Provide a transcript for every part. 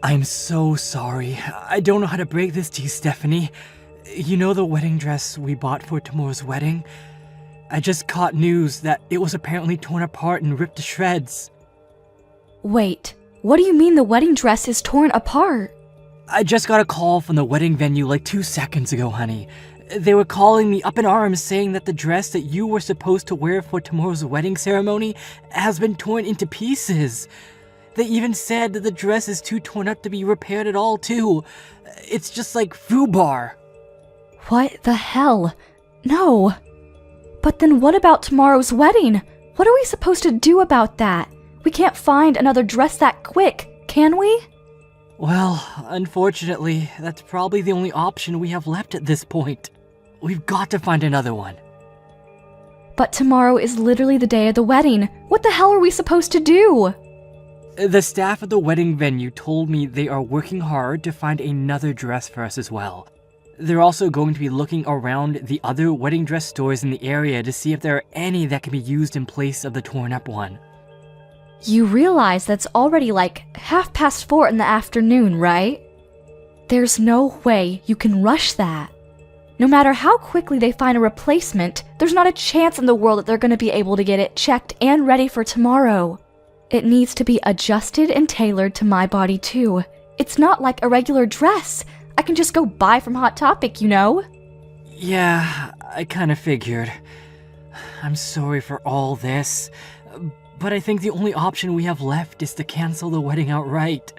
I'm so sorry. I don't know how to break this to you, Stephanie. You know the wedding dress we bought for tomorrow's wedding? I just caught news that it was apparently torn apart and ripped to shreds. Wait, what do you mean the wedding dress is torn apart? I just got a call from the wedding venue like 2 seconds ago, honey. They were calling me up in arms saying that the dress that you were supposed to wear for tomorrow's wedding ceremony has been torn into pieces. They even said that the dress is too torn up to be repaired at all, too. It's just like foobar. What the hell? No. But then what about tomorrow's wedding? What are we supposed to do about that? We can't find another dress that quick, can we? Well, unfortunately, that's probably the only option we have left at this point. We've got to find another one. But tomorrow is literally the day of the wedding. What the hell are we supposed to do? The staff at the wedding venue told me they are working hard to find another dress for us as well. They're also going to be looking around the other wedding dress stores in the area to see if there are any that can be used in place of the torn up one. You realize that's already like 4:30 in the afternoon, right? There's no way you can rush that. No matter how quickly they find a replacement, there's not a chance in the world that they're going to be able to get it checked and ready for tomorrow. It needs to be adjusted and tailored to my body too. It's not like a regular dress. I can just go buy from Hot Topic, you know? Yeah, I kind of figured. I'm sorry for all this, but I think the only option we have left is to cancel the wedding outright.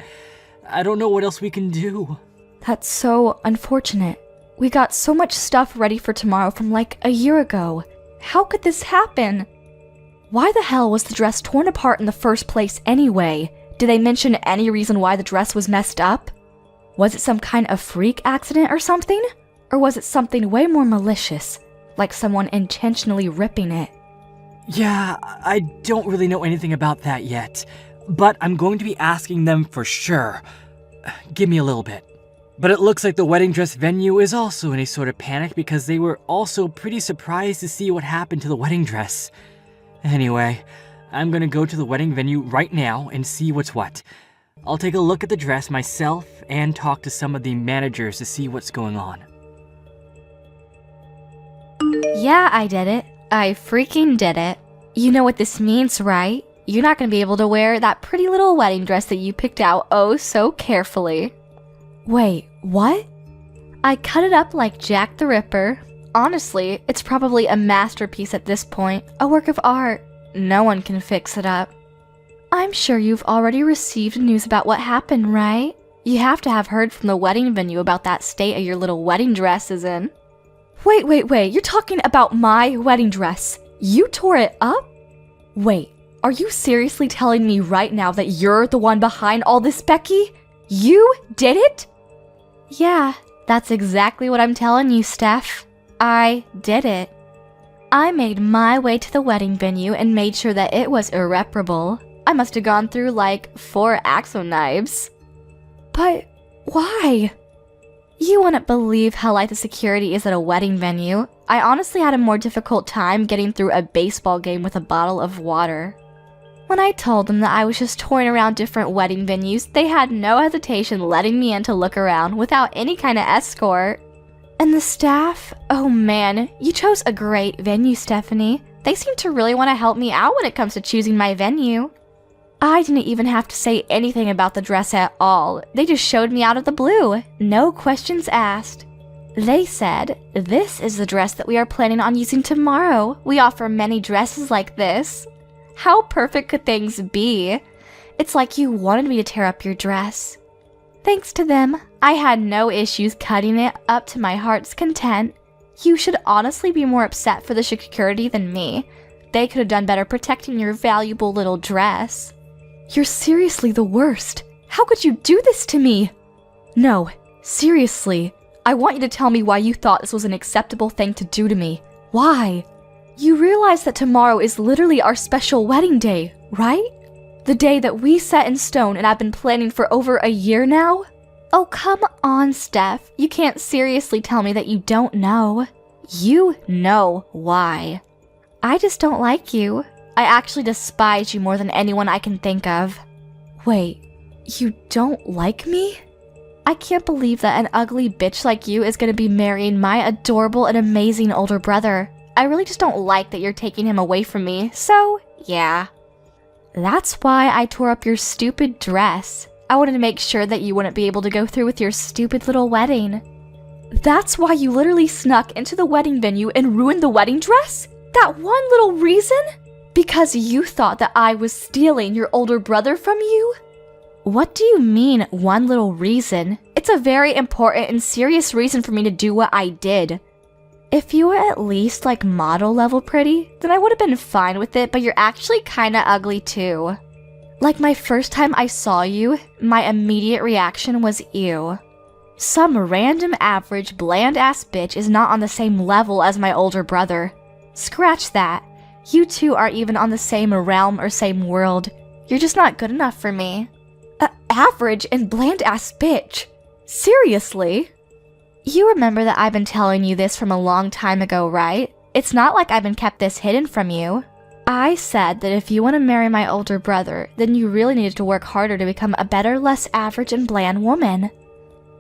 I don't know what else we can do. That's so unfortunate. We got so much stuff ready for tomorrow from like a year ago. How could this happen? Why the hell was the dress torn apart in the first place anyway? Did they mention any reason why the dress was messed up? Was it some kind of freak accident or something? Or was it something way more malicious, like someone intentionally ripping it? Yeah, I don't really know anything about that yet, but I'm going to be asking them for sure. Give me a little bit. But it looks like the wedding dress venue is also in a sort of panic because they were also pretty surprised to see what happened to the wedding dress. Anyway, I'm gonna go to the wedding venue right now and see what's what. I'll take a look at the dress myself and talk to some of the managers to see what's going on. Yeah, I did it. I freaking did it. You know what this means, right? You're not gonna be able to wear that pretty little wedding dress that you picked out oh so carefully. Wait, what? I cut it up like Jack the Ripper. Honestly, it's probably a masterpiece at this point, a work of art. No one can fix it up. I'm sure you've already received news about what happened, right? You have to have heard from the wedding venue about that state of your little wedding dress is in. Wait, you're talking about my wedding dress. You tore it up? Wait, are you seriously telling me right now that you're the one behind all this, Becky? You did it? Yeah, that's exactly what I'm telling you, Steph. I did it. I made my way to the wedding venue and made sure that it was irreparable. I must have gone through like 4 Axo knives. But why? You wouldn't believe how light the security is at a wedding venue. I honestly had a more difficult time getting through a baseball game with a bottle of water. When I told them that I was just touring around different wedding venues, they had no hesitation letting me in to look around without any kind of escort. And the staff? Oh man, you chose a great venue, Stephanie. They seem to really want to help me out when it comes to choosing my venue. I didn't even have to say anything about the dress at all. They just showed me out of the blue. No questions asked. They said, "This is the dress that we are planning on using tomorrow. We offer many dresses like this." How perfect could things be? It's like you wanted me to tear up your dress. Thanks to them, I had no issues cutting it up to my heart's content. You should honestly be more upset for the security than me. They could have done better protecting your valuable little dress. You're seriously the worst. How could you do this to me? No, seriously. I want you to tell me why you thought this was an acceptable thing to do to me. Why? You realize that tomorrow is literally our special wedding day, right? The day that we set in stone and I've been planning for over a year now? Oh, come on, Steph. You can't seriously tell me that you don't know. You know why. I just don't like you. I actually despise you more than anyone I can think of. Wait, You don't like me? I can't believe that an ugly bitch like you is gonna be marrying my adorable and amazing older brother. I really just don't like that you're taking him away from me, so yeah. That's why I tore up your stupid dress. I wanted to make sure that you wouldn't be able to go through with your stupid little wedding. That's why you literally snuck into the wedding venue and ruined the wedding dress? That one little reason? Because you thought that I was stealing your older brother from you? What do you mean, one little reason? It's a very important and serious reason for me to do what I did. If you were at least like model level pretty, then I would have been fine with it, but you're actually kinda ugly too. Like my first time I saw you, my immediate reaction was ew. Some random average bland ass bitch is not on the same level as my older brother. Scratch that. You two aren't even on the same realm or same world. You're just not good enough for me. Average and bland ass bitch. Seriously? You remember that I've been telling you this from a long time ago, right? It's not like I've been kept this hidden from you. I said that if you want to marry my older brother, then you really needed to work harder to become a better, less average and bland woman.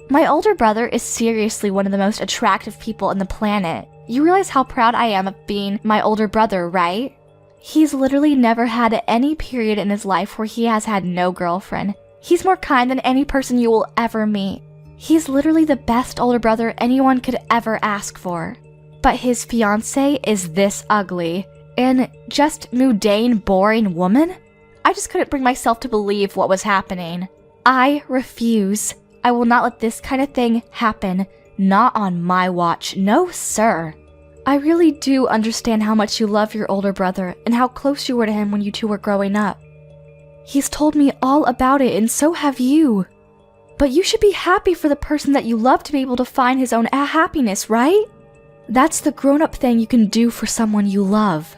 My older brother is seriously one of the most attractive people on the planet. You realize how proud I am of being my older brother, right? He's literally never had any period in his life where he has had no girlfriend. He's more kind than any person you will ever meet. He's literally the best older brother anyone could ever ask for. But his fiancé is this ugly and just mundane, boring woman? I just couldn't bring myself to believe what was happening. I refuse. I will not let this kind of thing happen. Not on my watch. No, sir. I really do understand how much you love your older brother and how close you were to him when you two were growing up. He's told me all about it, and so have you. But you should be happy for the person that you love to be able to find his own happiness, right? That's the grown-up thing you can do for someone you love.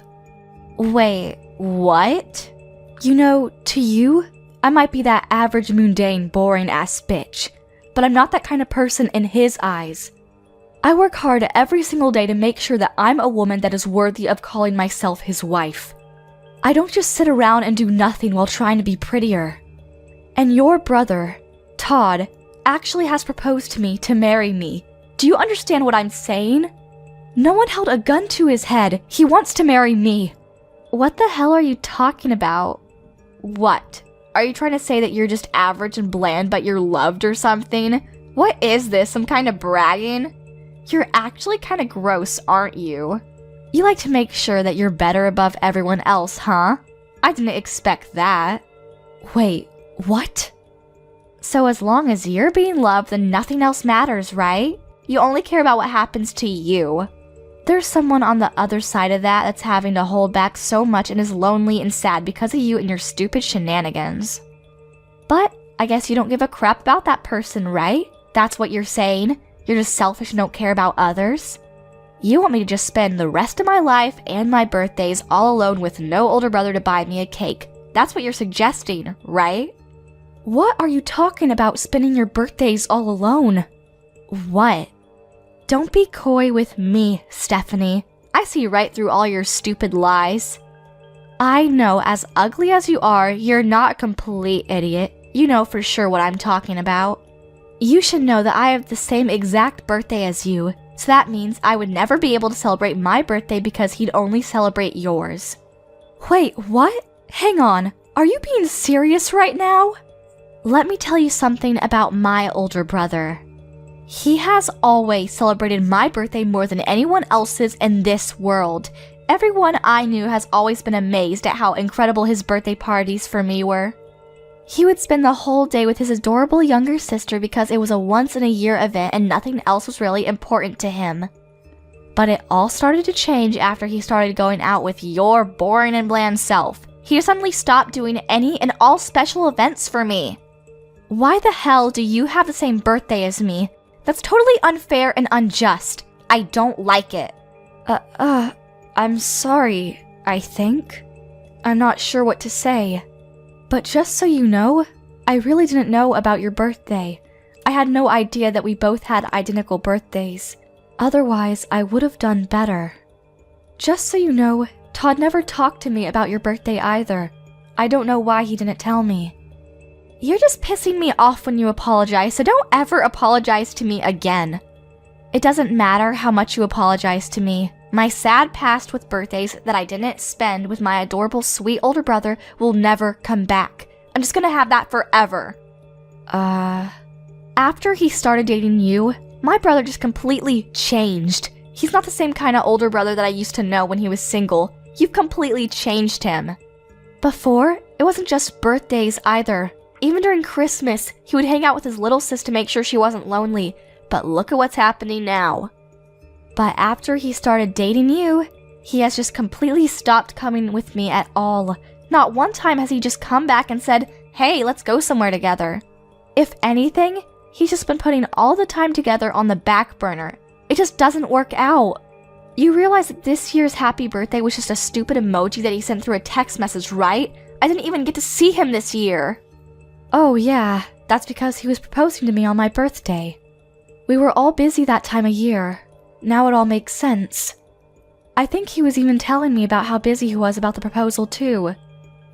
Wait, what? You know, to you, I might be that average, mundane, boring-ass bitch, but I'm not that kind of person in his eyes. I work hard every single day to make sure that I'm a woman that is worthy of calling myself his wife. I don't just sit around and do nothing while trying to be prettier. And your brother, Todd, actually has proposed to me to marry me. Do you understand what I'm saying? No one held a gun to his head. He wants to marry me. What the hell are you talking about? What? Are you trying to say that you're just average and bland but you're loved or something? What is this, some kind of bragging? You're actually kind of gross, aren't you? You like to make sure that you're better above everyone else, huh? I didn't expect that. Wait, what? So as long as you're being loved, then nothing else matters, right? You only care about what happens to you. There's someone on the other side of that that's having to hold back so much and is lonely and sad because of you and your stupid shenanigans. But I guess you don't give a crap about that person, right? That's what you're saying? You're just selfish and don't care about others? You want me to just spend the rest of my life and my birthdays all alone with no older brother to buy me a cake. That's what you're suggesting, right? What are you talking about, spending your birthdays all alone? What? Don't be coy with me, Stephanie. I see right through all your stupid lies. I know, as ugly as you are, you're not a complete idiot. You know for sure what I'm talking about. You should know that I have the same exact birthday as you, so that means I would never be able to celebrate my birthday because he'd only celebrate yours. Wait, what? Hang on, are you being serious right now? Let me tell you something about my older brother. He has always celebrated my birthday more than anyone else's in this world. Everyone I knew has always been amazed at how incredible his birthday parties for me were. He would spend the whole day with his adorable younger sister because it was a once-in-a-year event and nothing else was really important to him. But it all started to change after he started going out with your boring and bland self. He suddenly stopped doing any and all special events for me. Why the hell do you have the same birthday as me? That's totally unfair and unjust. I don't like it. I'm sorry, I think. I'm not sure what to say. But just so you know, I really didn't know about your birthday. I had no idea that we both had identical birthdays. Otherwise, I would have done better. Just so you know, Todd never talked to me about your birthday either. I don't know why he didn't tell me. You're just pissing me off when you apologize, so don't ever apologize to me again. It doesn't matter how much you apologize to me. My sad past with birthdays that I didn't spend with my adorable sweet older brother will never come back. I'm just gonna have that forever. After he started dating you, my brother just completely changed. He's not the same kind of older brother that I used to know when he was single. You've completely changed him. Before, it wasn't just birthdays either. Even during Christmas, he would hang out with his little sis to make sure she wasn't lonely. But look at what's happening now. But after he started dating you, he has just completely stopped coming with me at all. Not one time has he just come back and said, "Hey, let's go somewhere together." If anything, he's just been putting all the time together on the back burner. It just doesn't work out. You realize that this year's happy birthday was just a stupid emoji that he sent through a text message, right? I didn't even get to see him this year. Oh yeah, that's because he was proposing to me on my birthday. We were all busy that time of year. Now it all makes sense. I think he was even telling me about how busy he was about the proposal too.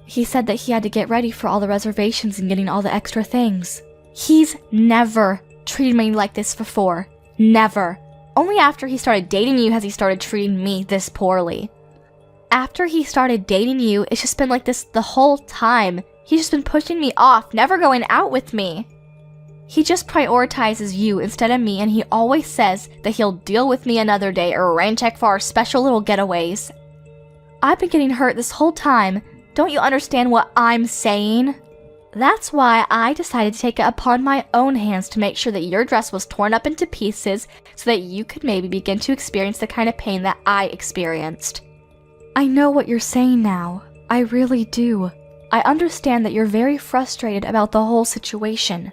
He said that he had to get ready for all the reservations and getting all the extra things. He's never treated me like this before. Never. Only after he started dating you has he started treating me this poorly. After he started dating you, it's just been like this the whole time. He's just been pushing me off, never going out with me. He just prioritizes you instead of me, and he always says that he'll deal with me another day or rain check for our special little getaways. I've been getting hurt this whole time. Don't you understand what I'm saying? That's why I decided to take it upon my own hands to make sure that your dress was torn up into pieces so that you could maybe begin to experience the kind of pain that I experienced. I know what you're saying now. I really do. I understand that you're very frustrated about the whole situation.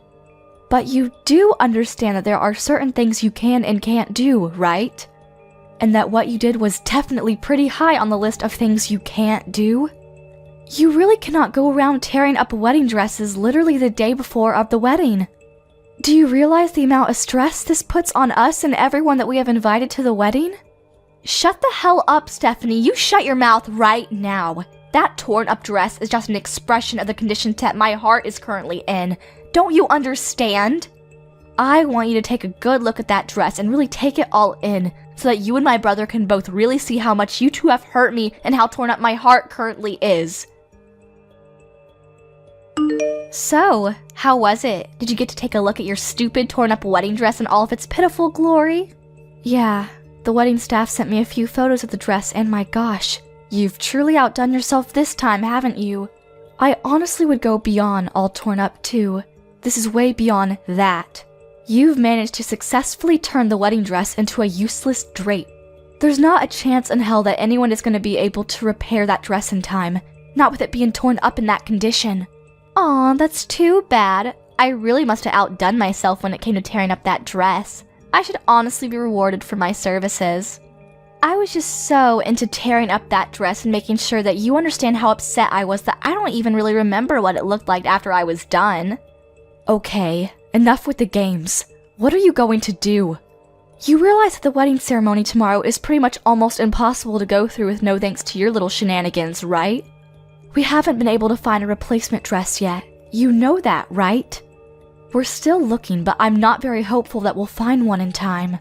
But you do understand that there are certain things you can and can't do, right? And that what you did was definitely pretty high on the list of things you can't do? You really cannot go around tearing up wedding dresses literally the day before of the wedding. Do you realize the amount of stress this puts on us and everyone that we have invited to the wedding? Shut the hell up, Stephanie. You shut your mouth right now. That torn up dress is just an expression of the condition that my heart is currently in. Don't you understand? I want you to take a good look at that dress and really take it all in so that you and my brother can both really see how much you two have hurt me and how torn up my heart currently is. So, how was it? Did you get to take a look at your stupid torn up wedding dress in all of its pitiful glory? Yeah, the wedding staff sent me a few photos of the dress and my gosh, you've truly outdone yourself this time, haven't you? I honestly would go beyond all torn up too. This is way beyond that. You've managed to successfully turn the wedding dress into a useless drape. There's not a chance in hell that anyone is going to be able to repair that dress in time, not with it being torn up in that condition. Aw, that's too bad. I really must have outdone myself when it came to tearing up that dress. I should honestly be rewarded for my services. I was just so into tearing up that dress and making sure that you understand how upset I was that I don't even really remember what it looked like after I was done. Okay, enough with the games. What are you going to do? You realize that the wedding ceremony tomorrow is pretty much almost impossible to go through with no thanks to your little shenanigans, right? We haven't been able to find a replacement dress yet. You know that, right? We're still looking, but I'm not very hopeful that we'll find one in time.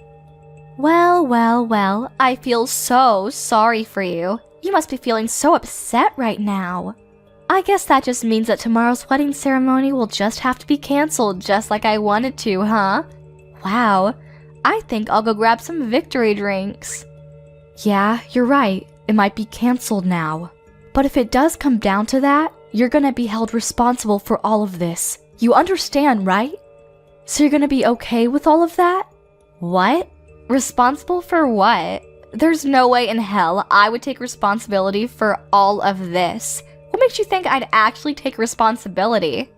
Well, I feel so sorry for you. You must be feeling so upset right now. I guess that just means that tomorrow's wedding ceremony will just have to be canceled just like I wanted to, huh? Wow, I think I'll go grab some victory drinks. Yeah, you're right. It might be canceled now. But if it does come down to that, you're gonna be held responsible for all of this. You understand, right? So you're gonna be okay with all of that? What? Responsible for what? There's no way in hell I would take responsibility for all of this. What makes you think I'd actually take responsibility?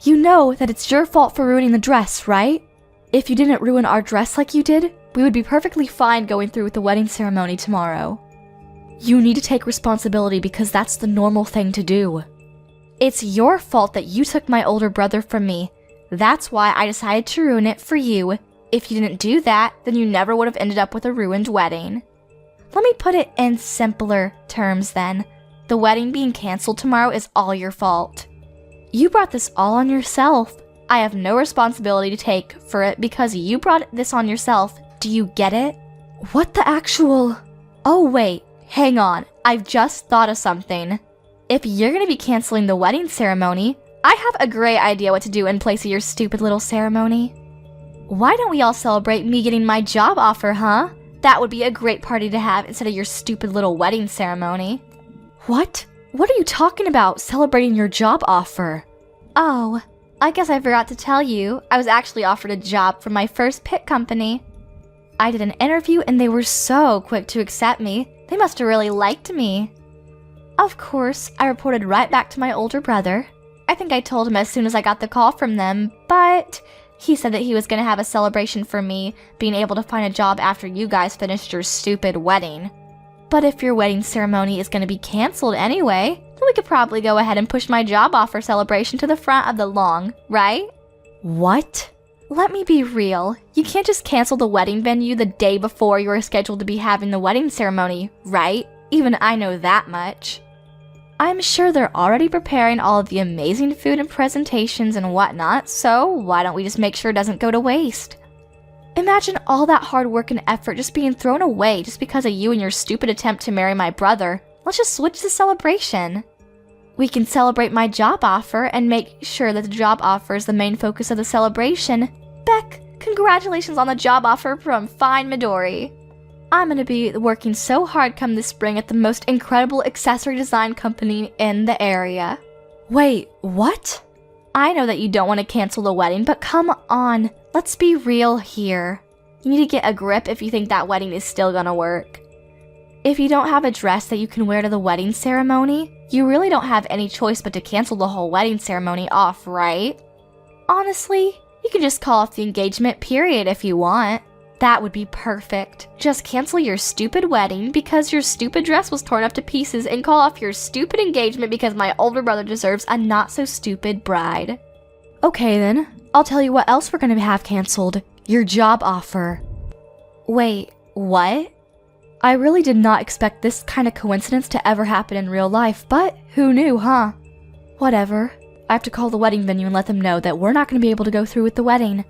You know that it's your fault for ruining the dress, right? If you didn't ruin our dress like you did, we would be perfectly fine going through with the wedding ceremony tomorrow. You need to take responsibility because that's the normal thing to do. It's your fault that you took my older brother from me. That's why I decided to ruin it for you. If you didn't do that, then you never would have ended up with a ruined wedding. Let me put it in simpler terms then. The wedding being canceled tomorrow is all your fault. You brought this all on yourself. I have no responsibility to take for it because you brought this on yourself. Do you get it? What the actual... Oh wait, hang on. I've just thought of something. If you're gonna be canceling the wedding ceremony, I have a great idea what to do in place of your stupid little ceremony. Why don't we all celebrate me getting my job offer, huh? That would be a great party to have instead of your stupid little wedding ceremony. What? What are you talking about, celebrating your job offer? Oh, I guess I forgot to tell you. I was actually offered a job from my first pit company. I did an interview and they were so quick to accept me. They must have really liked me. Of course, I reported right back to my older brother. I think I told him as soon as I got the call from them, but he said that he was going to have a celebration for me being able to find a job after you guys finished your stupid wedding. But if your wedding ceremony is going to be canceled anyway, then we could probably go ahead and push my job offer celebration to the front of the lawn, right? What? Let me be real. You can't just cancel the wedding venue the day before you are scheduled to be having the wedding ceremony, right? Even I know that much. I'm sure they're already preparing all of the amazing food and presentations and whatnot, so why don't we just make sure it doesn't go to waste? Imagine all that hard work and effort just being thrown away just because of you and your stupid attempt to marry my brother. Let's just switch the celebration. We can celebrate my job offer and make sure that the job offer is the main focus of the celebration. Beck, congratulations on the job offer from Fine Midori. I'm gonna be working so hard come this spring at the most incredible accessory design company in the area. Wait, what? I know that you don't want to cancel the wedding, but come on, let's be real here. You need to get a grip if you think that wedding is still gonna work. If you don't have a dress that you can wear to the wedding ceremony, you really don't have any choice but to cancel the whole wedding ceremony off, right? Honestly, you can just call off the engagement period if you want. That would be perfect. Just cancel your stupid wedding because your stupid dress was torn up to pieces and call off your stupid engagement because my older brother deserves a not-so-stupid bride. Okay then, I'll tell you what else we're gonna have canceled. Your job offer. Wait, what? I really did not expect this kind of coincidence to ever happen in real life, but who knew, huh? Whatever. I have to call the wedding venue and let them know that we're not gonna be able to go through with the wedding.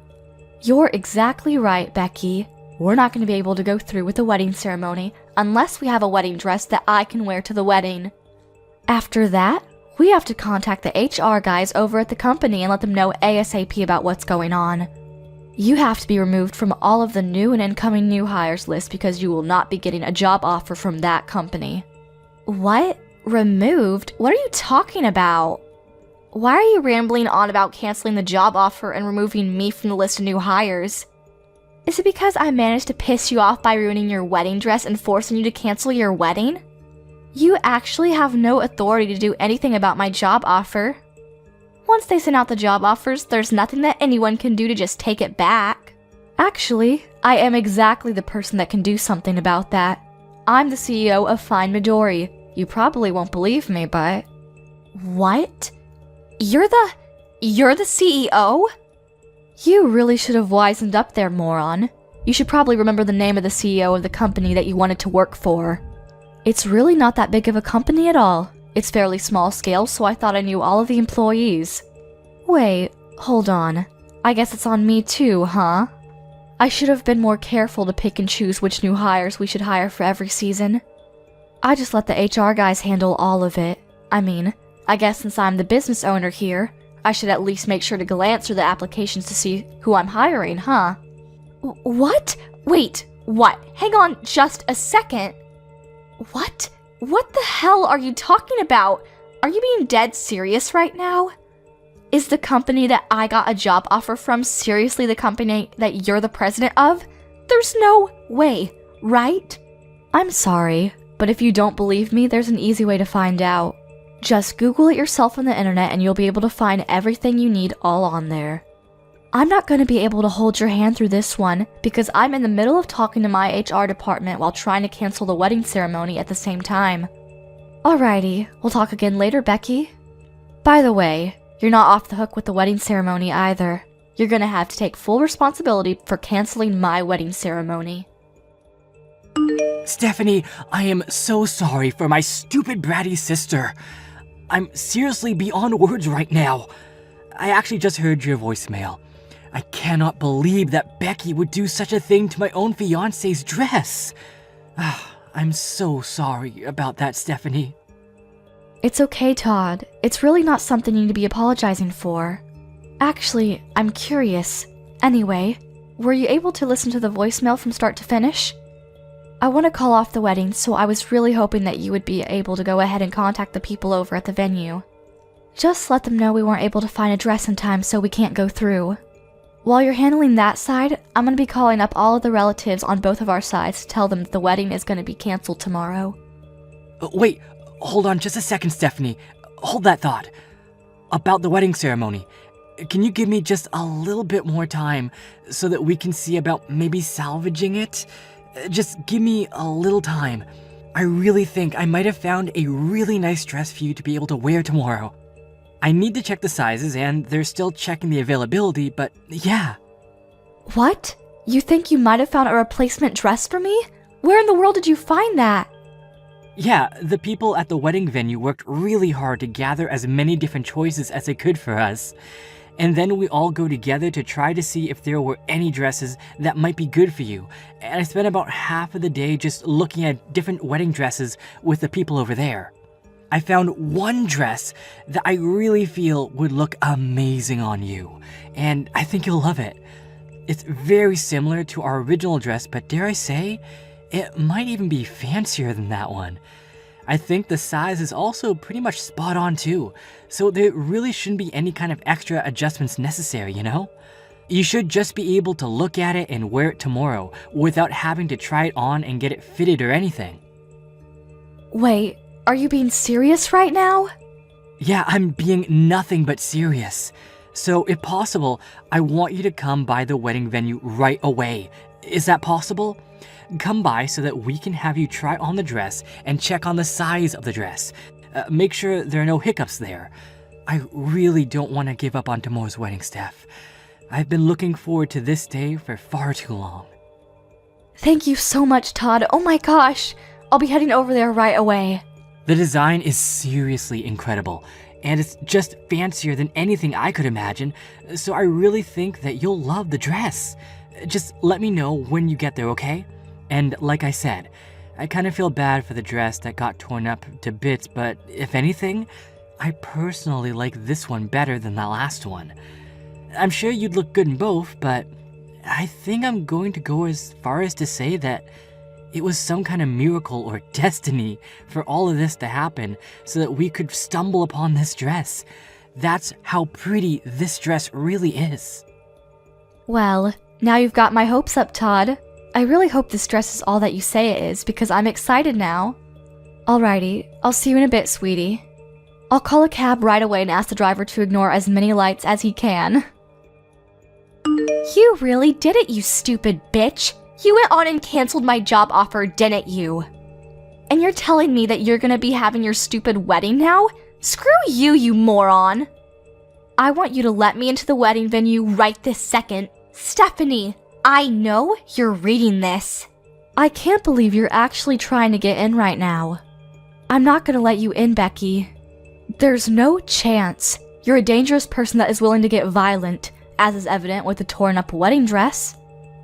You're exactly right, Becky. We're not going to be able to go through with the wedding ceremony unless we have a wedding dress that I can wear to the wedding. After that, we have to contact the HR guys over at the company and let them know ASAP about what's going on. You have to be removed from all of the new and incoming new hires list because you will not be getting a job offer from that company. What? Removed? What are you talking about? Why are you rambling on about canceling the job offer and removing me from the list of new hires? Is it because I managed to piss you off by ruining your wedding dress and forcing you to cancel your wedding? You actually have no authority to do anything about my job offer. Once they send out the job offers, there's nothing that anyone can do to just take it back. Actually, I am exactly the person that can do something about that. I'm the CEO of Fine Midori. You probably won't believe me, but... What? You're the CEO? You really should have wisened up there, moron. You should probably remember the name of the CEO of the company that you wanted to work for. It's really not that big of a company at all. It's fairly small scale, so I thought I knew all of the employees. Wait, hold on. I guess it's on me too, huh? I should have been more careful to pick and choose which new hires we should hire for every season. I just let the HR guys handle all of it. I guess since I'm the business owner here, I should at least make sure to glance through the applications to see who I'm hiring, huh? What? Wait, what? Hang on just a second. What? What the hell are you talking about? Are you being dead serious right now? Is the company that I got a job offer from seriously the company that you're the president of? There's no way, right? I'm sorry, but if you don't believe me, there's an easy way to find out. Just Google it yourself on the internet and you'll be able to find everything you need all on there. I'm not going to be able to hold your hand through this one because I'm in the middle of talking to my HR department while trying to cancel the wedding ceremony at the same time. Alrighty, we'll talk again later, Becky. By the way, you're not off the hook with the wedding ceremony either. You're going to have to take full responsibility for canceling my wedding ceremony. Stephanie, I am so sorry for my stupid bratty sister. I'm seriously beyond words right now. I actually just heard your voicemail. I cannot believe that Becky would do such a thing to my own fiancé's dress. I'm so sorry about that, Stephanie. It's okay, Todd. It's really not something you need to be apologizing for. Actually, I'm curious. Anyway, were you able to listen to the voicemail from start to finish? I want to call off the wedding, so I was really hoping that you would be able to go ahead and contact the people over at the venue. Just let them know we weren't able to find a dress in time, so we can't go through. While you're handling that side, I'm going to be calling up all of the relatives on both of our sides to tell them that the wedding is going to be canceled tomorrow. Wait, hold on just a second, Stephanie. Hold that thought. About the wedding ceremony, can you give me just a little bit more time so that we can see about maybe salvaging it? Just give me a little time. I really think I might have found a really nice dress for you to be able to wear tomorrow. I need to check the sizes, and they're still checking the availability, but yeah. What? You think you might have found a replacement dress for me? Where in the world did you find that? Yeah, the people at the wedding venue worked really hard to gather as many different choices as they could for us. And then we all go together to try to see if there were any dresses that might be good for you. And I spent about half of the day just looking at different wedding dresses with the people over there. I found one dress that I really feel would look amazing on you, and I think you'll love it. It's very similar to our original dress, but dare I say, it might even be fancier than that one. I think the size is also pretty much spot on too, so there really shouldn't be any kind of extra adjustments necessary, you know? You should just be able to look at it and wear it tomorrow without having to try it on and get it fitted or anything. Wait, are you being serious right now? Yeah, I'm being nothing but serious. So if possible, I want you to come by the wedding venue right away. Is that possible? Come by so that we can have you try on the dress and check on the size of the dress. Make sure there are no hiccups there. I really don't want to give up on tomorrow's wedding, Steph. I've been looking forward to this day for far too long. Thank you so much, Todd. Oh my gosh. I'll be heading over there right away. The design is seriously incredible, and it's just fancier than anything I could imagine, so I really think that you'll love the dress. Just let me know when you get there, okay? And like I said, I kind of feel bad for the dress that got torn up to bits, but if anything, I personally like this one better than that last one. I'm sure you'd look good in both, but I think I'm going to go as far as to say that it was some kind of miracle or destiny for all of this to happen so that we could stumble upon this dress. That's how pretty this dress really is. Well, now you've got my hopes up, Todd. I really hope this dress is all that you say it is because I'm excited now. Alrighty, I'll see you in a bit, sweetie. I'll call a cab right away and ask the driver to ignore as many lights as he can. You really did it, you stupid bitch. You went on and canceled my job offer, didn't you? And you're telling me that you're gonna be having your stupid wedding now? Screw you, you moron! I want you to let me into the wedding venue right this second. Stephanie, I know you're reading this. I can't believe you're actually trying to get in right now. I'm not gonna let you in, Becky. There's no chance. You're a dangerous person that is willing to get violent, as is evident with the torn up wedding dress.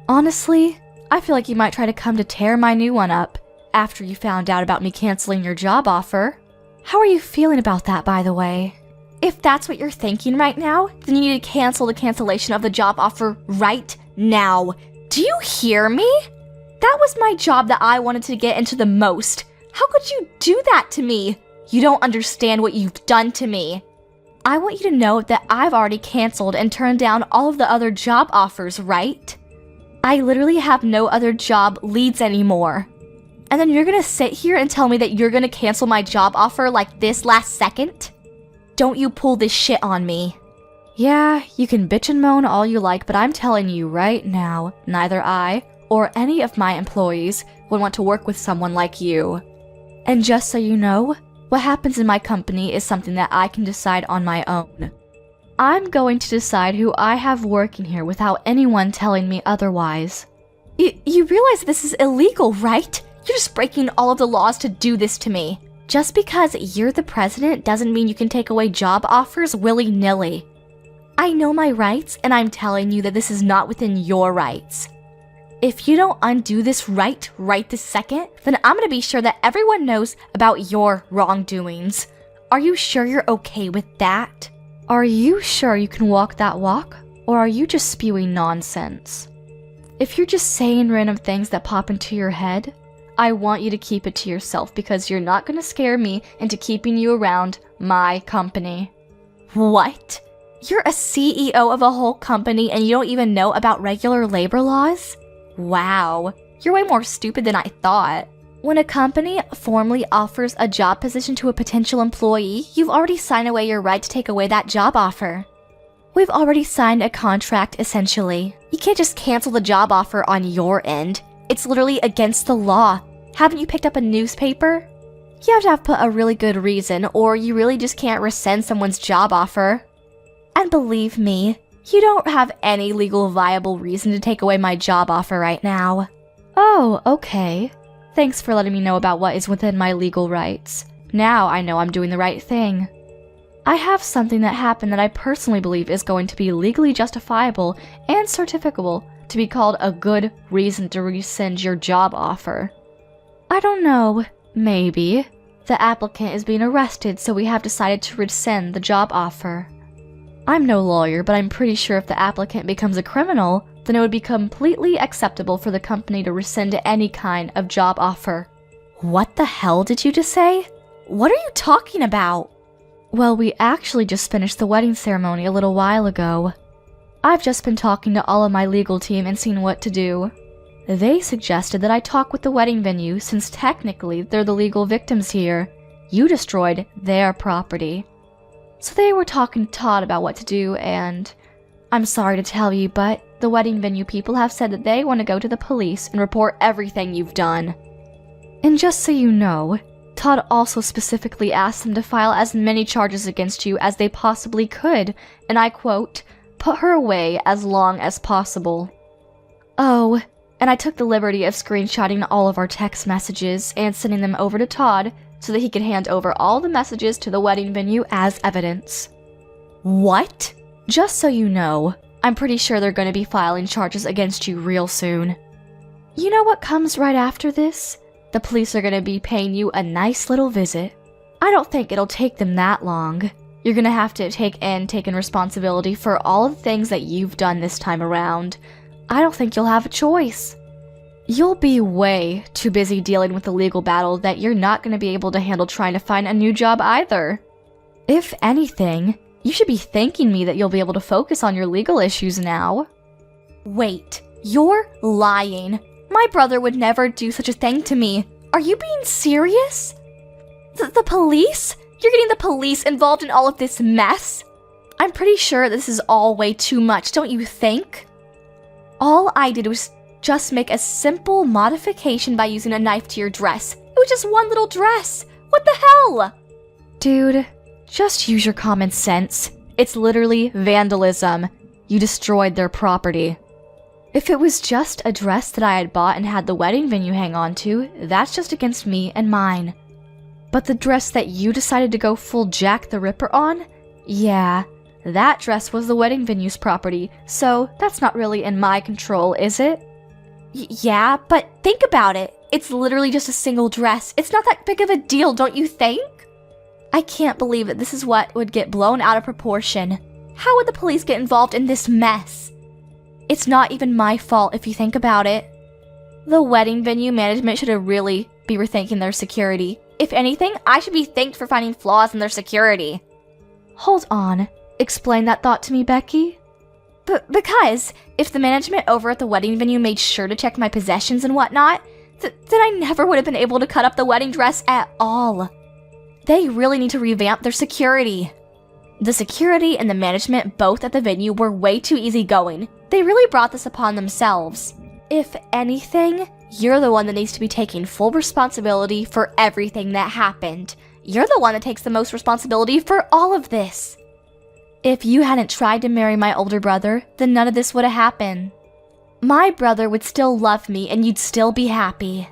Honestly, I feel like you might try to come to tear my new one up after you found out about me canceling your job offer. How are you feeling about that, by the way? If that's what you're thinking right now, then you need to cancel the cancellation of the job offer right now. Do you hear me? That was my job that I wanted to get into the most. How could you do that to me? You don't understand what you've done to me. I want you to know that I've already canceled and turned down all of the other job offers, right? I literally have no other job leads anymore. And then you're gonna sit here and tell me that you're gonna cancel my job offer like this last second? Don't you pull this shit on me. Yeah, you can bitch and moan all you like, but I'm telling you right now, neither I or any of my employees would want to work with someone like you. And just so you know, what happens in my company is something that I can decide on my own. I'm going to decide who I have working here without anyone telling me otherwise. You realize this is illegal, right? You're just breaking all of the laws to do this to me. Just because you're the president doesn't mean you can take away job offers willy-nilly. I know my rights, and I'm telling you that this is not within your rights. If you don't undo this right this second, then I'm gonna be sure that everyone knows about your wrongdoings. Are you sure you're okay with that? Are you sure you can walk that walk? Or are you just spewing nonsense? If you're just saying random things that pop into your head, I want you to keep it to yourself because you're not gonna scare me into keeping you around my company. What? You're a CEO of a whole company and you don't even know about regular labor laws? Wow, you're way more stupid than I thought. When a company formally offers a job position to a potential employee, you've already signed away your right to take away that job offer. We've already signed a contract, essentially. You can't just cancel the job offer on your end. It's literally against the law. Haven't you picked up a newspaper? You have to have put a really good reason, or you really just can't rescind someone's job offer. And believe me, you don't have any legal viable reason to take away my job offer right now. Oh, okay. Thanks for letting me know about what is within my legal rights. Now I know I'm doing the right thing. I have something that happened that I personally believe is going to be legally justifiable and certificable to be called a good reason to rescind your job offer. I don't know, maybe. The applicant is being arrested, so we have decided to rescind the job offer. I'm no lawyer, but I'm pretty sure if the applicant becomes a criminal, then it would be completely acceptable for the company to rescind any kind of job offer. What the hell did you just say? What are you talking about? Well, we actually just finished the wedding ceremony a little while ago. I've just been talking to all of my legal team and seeing what to do. They suggested that I talk with the wedding venue since technically they're the legal victims here. You destroyed their property. So they were talking to Todd about what to do, and I'm sorry to tell you, but the wedding venue people have said that they want to go to the police and report everything you've done. And just so you know, Todd also specifically asked them to file as many charges against you as they possibly could, and I quote, "put her away as long as possible." Oh, and I took the liberty of screenshotting all of our text messages and sending them over to Todd so that he could hand over all the messages to the wedding venue as evidence. What? Just so you know, I'm pretty sure they're going to be filing charges against you real soon. You know what comes right after this? The police are going to be paying you a nice little visit. I don't think it'll take them that long. You're going to have to take responsibility for all of the things that you've done this time around. I don't think you'll have a choice. You'll be way too busy dealing with the legal battle that you're not going to be able to handle trying to find a new job either. If anything, you should be thanking me that you'll be able to focus on your legal issues now. Wait, you're lying. My brother would never do such a thing to me. Are you being serious? The police? You're getting the police involved in all of this mess? I'm pretty sure this is all way too much, don't you think? All I did was just make a simple modification by using a knife to your dress. It was just one little dress. What the hell? Dude, just use your common sense. It's literally vandalism. You destroyed their property. If it was just a dress that I had bought and had the wedding venue hang on to, that's just against me and mine. But the dress that you decided to go full Jack the Ripper on? Yeah, that dress was the wedding venue's property, so that's not really in my control, is it? Yeah, but think about it. It's literally just a single dress. It's not that big of a deal, don't you think? I can't believe that this is what would get blown out of proportion. How would the police get involved in this mess? It's not even my fault if you think about it. The wedding venue management should really be rethinking their security. If anything, I should be thanked for finding flaws in their security. Hold on. Explain that thought to me, Becky. Because if the management over at the wedding venue made sure to check my possessions and whatnot, then I never would have been able to cut up the wedding dress at all. They really need to revamp their security. The security and the management both at the venue were way too easygoing. They really brought this upon themselves. If anything, you're the one that needs to be taking full responsibility for everything that happened. You're the one that takes the most responsibility for all of this. If you hadn't tried to marry my older brother, then none of this would have happened. My brother would still love me and you'd still be happy.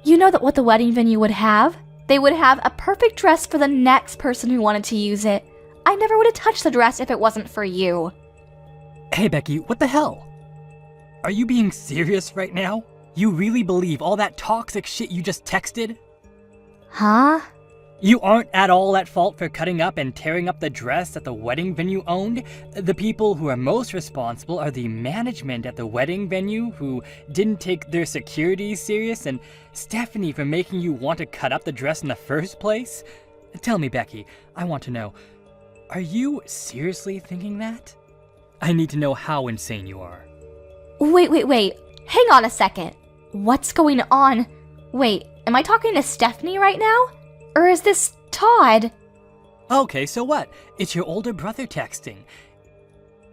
You know that what the wedding venue would have? They would have a perfect dress for the next person who wanted to use it. I never would have touched the dress if it wasn't for you. Hey Becky, what the hell? Are you being serious right now? You really believe all that toxic shit you just texted? Huh? You aren't at all at fault for cutting up and tearing up the dress that the wedding venue owned. The people who are most responsible are the management at the wedding venue who didn't take their security serious, and Stephanie for making you want to cut up the dress in the first place. Tell me, Becky, I want to know, are you seriously thinking that? I need to know how insane you are. Wait. Hang on a second. What's going on? Wait, am I talking to Stephanie right now? Or is this Todd? Okay, so what? It's your older brother texting.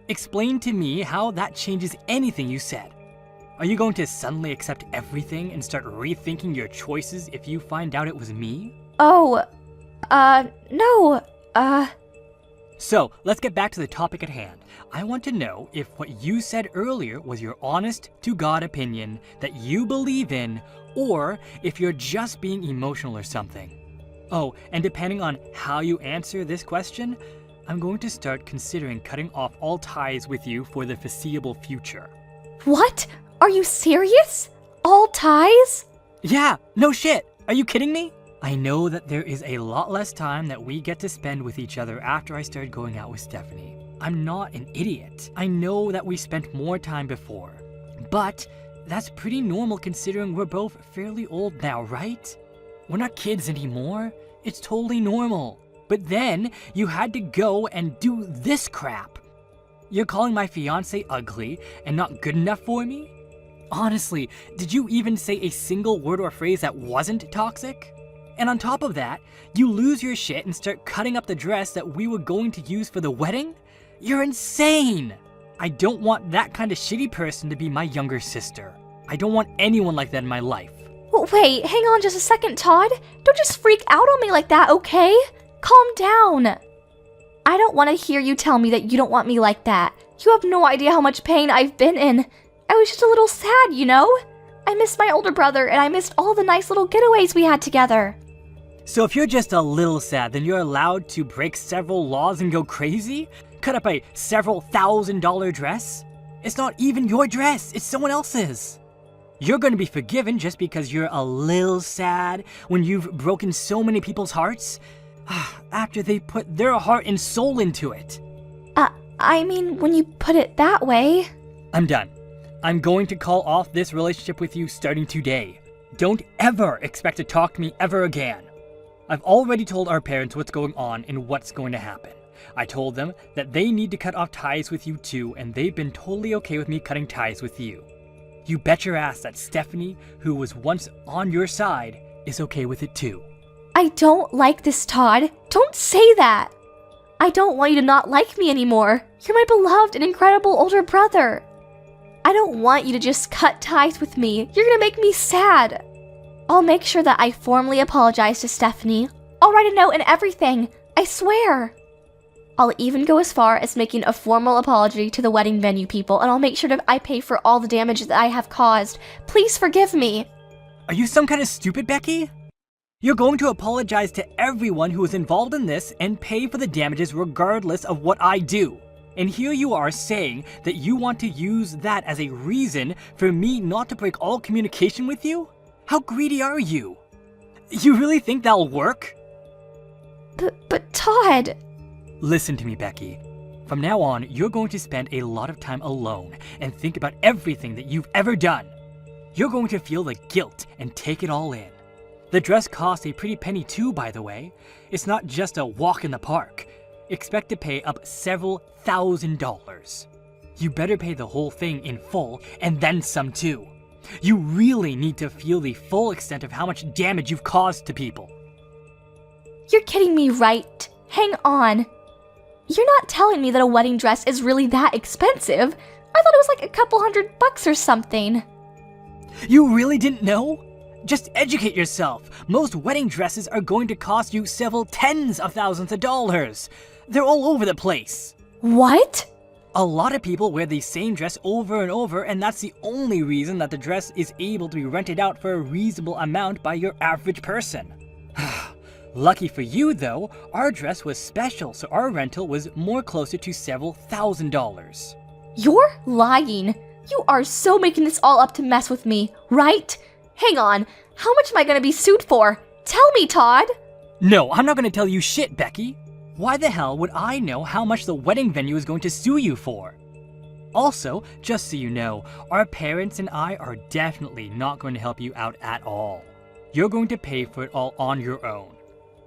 Explain to me how that changes anything you said. Are you going to suddenly accept everything and start rethinking your choices if you find out it was me? Oh, no, So, let's get back to the topic at hand. I want to know if what you said earlier was your honest-to-God opinion that you believe in, or if you're just being emotional or something. Oh, and depending on how you answer this question, I'm going to start considering cutting off all ties with you for the foreseeable future. What? Are you serious? All ties? Yeah, no shit. Are you kidding me? I know that there is a lot less time that we get to spend with each other after I started going out with Stephanie. I'm not an idiot. I know that we spent more time before. But that's pretty normal considering we're both fairly old now, right? We're not kids anymore. It's totally normal. But then you had to go and do this crap. You're calling my fiancé ugly and not good enough for me? Honestly, did you even say a single word or phrase that wasn't toxic? And on top of that, you lose your shit and start cutting up the dress that we were going to use for the wedding? You're insane! I don't want that kind of shitty person to be my younger sister. I don't want anyone like that in my life. Wait, hang on just a second, Todd. Don't just freak out on me like that, okay? Calm down. I don't want to hear you tell me that you don't want me like that. You have no idea how much pain I've been in. I was just a little sad, you know? I missed my older brother and I missed all the nice little getaways we had together. So if you're just a little sad, then you're allowed to break several laws and go crazy? Cut up a several $1,000 dress? It's not even your dress, it's someone else's. You're gonna be forgiven just because you're a little sad when you've broken so many people's hearts? After they put their heart and soul into it. I mean, when you put it that way. I'm done. I'm going to call off this relationship with you starting today. Don't ever expect to talk to me ever again. I've already told our parents what's going on and what's going to happen. I told them that they need to cut off ties with you too, and they've been totally okay with me cutting ties with you. You bet your ass that Stephanie, who was once on your side, is okay with it too. I don't like this, Todd. Don't say that. I don't want you to not like me anymore. You're my beloved and incredible older brother. I don't want you to just cut ties with me. You're gonna make me sad. I'll make sure that I formally apologize to Stephanie. I'll write a note and everything. I swear. I'll even go as far as making a formal apology to the wedding venue people, and I'll make sure that I pay for all the damage that I have caused. Please forgive me. Are you some kind of stupid, Becky? You're going to apologize to everyone who was involved in this and pay for the damages regardless of what I do. And here you are saying that you want to use that as a reason for me not to break all communication with you? How greedy are you? You really think that'll work? But Todd... Listen to me, Becky. From now on, you're going to spend a lot of time alone and think about everything that you've ever done. You're going to feel the guilt and take it all in. The dress costs a pretty penny too, by the way. It's not just a walk in the park. Expect to pay up several $1,000s. You better pay the whole thing in full and then some too. You really need to feel the full extent of how much damage you've caused to people. You're kidding me, right? Hang on. You're not telling me that a wedding dress is really that expensive. I thought it was like a couple $100 or something. You really didn't know? Just educate yourself. Most wedding dresses are going to cost you several tens of thousands of dollars. They're all over the place. What? A lot of people wear the same dress over and over, and that's the only reason that the dress is able to be rented out for a reasonable amount by your average person. Lucky for you though, our dress was special, so our rental was more closer to several $1,000s. You're lying. You are so making this all up to mess with me, right? Hang on, how much am I gonna be sued for? Tell me, Todd! No, I'm not gonna tell you shit, Becky. Why the hell would I know how much the wedding venue is going to sue you for? Also, just so you know, our parents and I are definitely not going to help you out at all. You're going to pay for it all on your own.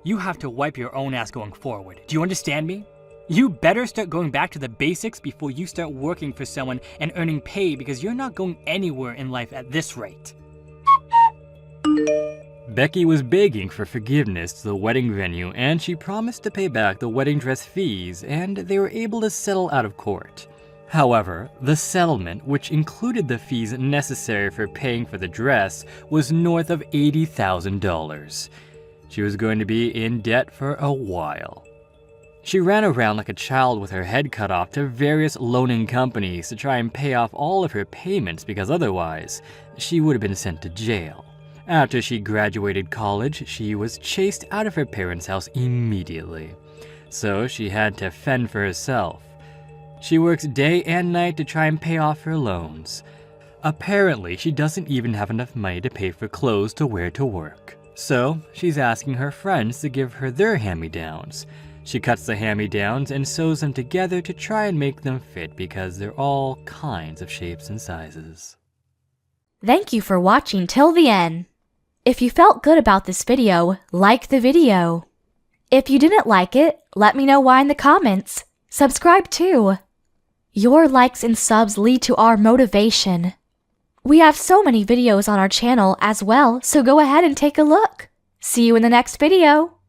You have to wipe your own ass going forward. Do you understand me? You better start going back to the basics before you start working for someone and earning pay, because you're not going anywhere in life at this rate. Becky was begging for forgiveness to the wedding venue, and she promised to pay back the wedding dress fees, and they were able to settle out of court. However, the settlement, which included the fees necessary for paying for the dress, was north of $80,000. She was going to be in debt for a while. She ran around like a child with her head cut off to various loaning companies to try and pay off all of her payments, because otherwise, she would have been sent to jail. After she graduated college, she was chased out of her parents' house immediately. So she had to fend for herself. She works day and night to try and pay off her loans. Apparently, she doesn't even have enough money to pay for clothes to wear to work. So she's asking her friends to give her their hand-me-downs. She cuts the hand-me-downs and sews them together to try and make them fit, because they're all kinds of shapes and sizes. Thank you for watching till the end. If you felt good about this video, like the video. If you didn't like it, let me know why in the comments. Subscribe too. Your likes and subs lead to our motivation. We have so many videos on our channel as well, so go ahead and take a look. See you in the next video.